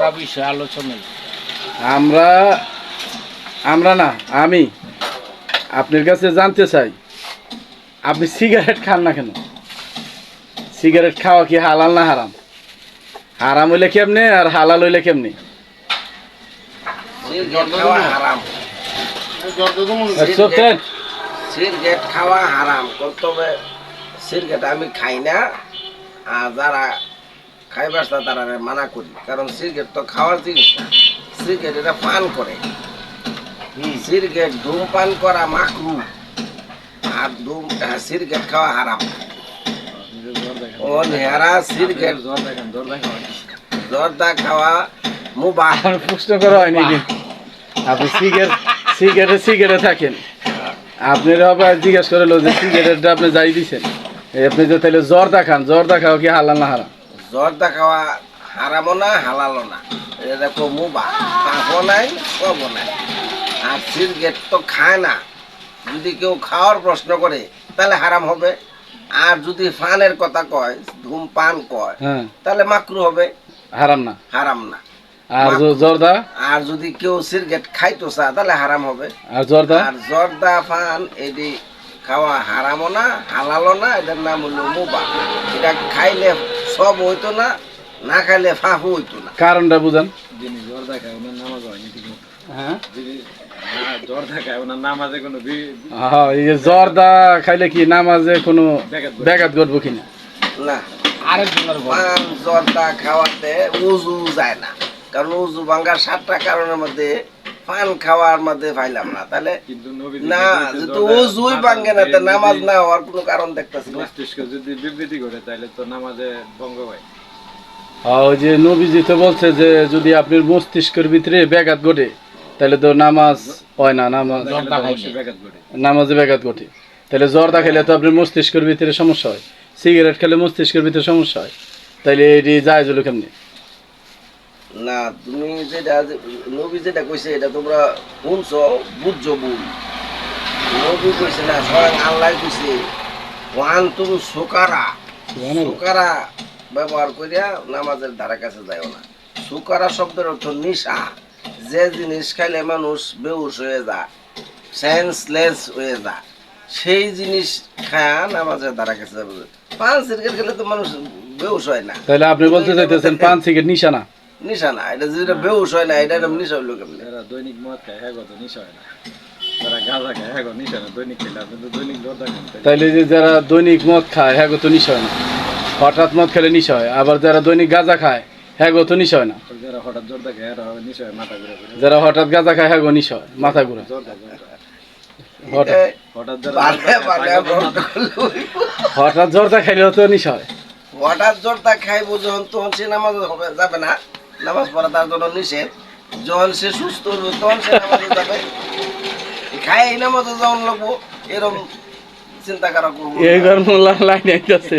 আমরা বিষয়ে আলোচনায় আমরা আমরা না আমি আপনার কাছে জানতে চাই আপনি সিগারেট খান না কেন? সিগারেট খাওয়া কি হালাল না হারাম? হারাম হইলে কেমনে আর হালাল হইলে কেমনে? সিগারেট খাওয়া হারাম। সিগারেট খাওয়া হারাম, তবে সিগারেট আমি খাই না। আর যারা খাইবার তারা মানা করি, কারণ সিগারেট তো খাওয়ার জিনিস না। সিগারেট এটা পান করে। সিগারেট ধূমপান করা মাকরু, আর সিগারেট খাওয়া হারাম। ও নেহারা সিগারেট জর্দা খাওয়া মুবাহ। প্রশ্ন করা হয়নি কিন্তু আপনি সিগারেটে থাকেন, আপনার আবার জিজ্ঞেস করে যে সিগারেটটা আপনি যাই দিচ্ছেন, আপনি যে তাহলে জর্দা খান, জর্দা খাওয়া কি হালাল না হারাম? জর্দা খাওয়া হারামও না হালালও না, এটা দেখো মুবাহ, পাপও নাই সবও নাই। আর সিগারেট তো খায় না, যদি কেউ খাওয়ার প্রশ্ন করে তাহলে হারাম হবে। আর যদি পানের কথা কয়, ধূমপান কয়, হ্যাঁ তাহলে মাকরু হবে, হারাম না। হারাম না। আর জর্দা? আর যদি কেউ সিগারেট খাইতো চা তাহলে হারাম হবে। আর জর্দা? আর জর্দা পান এটি খাওয়া হারামও না হালালও না, এটার নাম হলো মুবাহ। এটা খাইলে সব হইতো না, না খাইলে ফাঁফু হইতো না। কারণটা বুঝান। জর্দা খায় ওনার নামাজ হয়নি ঠিক মতো। হ্যাঁ জর্দা খায় ওনার নামাজে কোনো হ্যাঁ, এই যে জর্দা খাইলে কি নামাজে কোনো ব্যাঘাত ঘটবো কিনা? না, আরেকজনের পান জর্দা খাওয়াতে উজু যায় না, কারণ উজু ভাঙ্গার 7টা কারণের মধ্যে পান খাওয়ার মধ্যে পাইলাম না। তাহলে না, যেহেতু উজুই ভাঙ্গে না, নামাজ না হওয়ার কোনো কারণ দেখতেছি না। মস্তিষ্ক যদি বিবৃতি করে তাহলে তো নামাজে ভঙ্গ হয়। ওই যে নবীজি তো বলছে যে যদি আপনার মস্তিষ্কের ভিতরে ব্যাঘাত ঘটে তাহলে তো নামাজ হয় না, নামাজে ব্যাঘাত ঘটে। তাহলে জর্দা খেলে তো আপনার মস্তিষ্কের ভিতরে সমস্যা হয়, সিগারেট খেলে মস্তিষ্কের ভিতরে সমস্যা হয়, তাইলে এটি জায়েজ হলো কেমনি? না, তুমি যেটা নবী যেটা কইছে এটা তোমরা শুনছো, বুঝছো ভুল। নবী কইছে না, স্বয়ং আল্লাহ কইছে ওয়ান তুমি সুকারা ব্যবহার করিয়া নামাজের ধারে কাছে যাইও না। সুকারা শব্দের অর্থ নিশা, যে জিনিস খাইলে মানুষ বেহুশ হয়ে যায়, সেন্সলেস হয়ে যায়, সেই জিনিস খায়া নামাজের ধারে কাছে যাবে। পান সিগারেট খেলে তো মানুষ বেহুশ হয় না। তাহলে আপনি বলতে চাইতেছেন পান সিগারেট নিশা না? নিশা না, এটা যেটা বেহুশ হয় না, এটা নিশা হইলো কেমনি? যারা দৈনিক মদ খায় হ্যাঁ তো নিশা হয় না, যারা গাঁজা খায় হ্যাঁ নিশা না। দৈনিক খেলে আপনি তো দৈনিক জর্দা খান, তাইলে যে যারা দৈনিক মদ খায় হ্যাঁ তো নিশা হয় না, হঠাৎ মদ খেলে নিশা হয়। আবার যারা দৈনিক গাঁজা খায় হ্যাঁ তো নিশা হয় না। যারা হঠাৎ জর্দা খায় এরা নিশা হয়, মাথা ঘুরে। যারা হঠাৎ গাঁজা খায় হ্যাঁ নিশা হয়, মাথা ঘুরে। হঠাৎ জর্দা খাইলেও তো নিশা হয়। হঠাৎ জর্দা খাইবো যখন, তখন সে নামাজ যাবে না, নামাজ পড়া তার জন্য নিষেধ। যখন সে সুস্থ হবে তখন সে নামাজে যাবে। খাই এই নামাজে যখন লাগবো, এরকম চিন্তা করা করবো। এই গরম লাইন আইতাছে,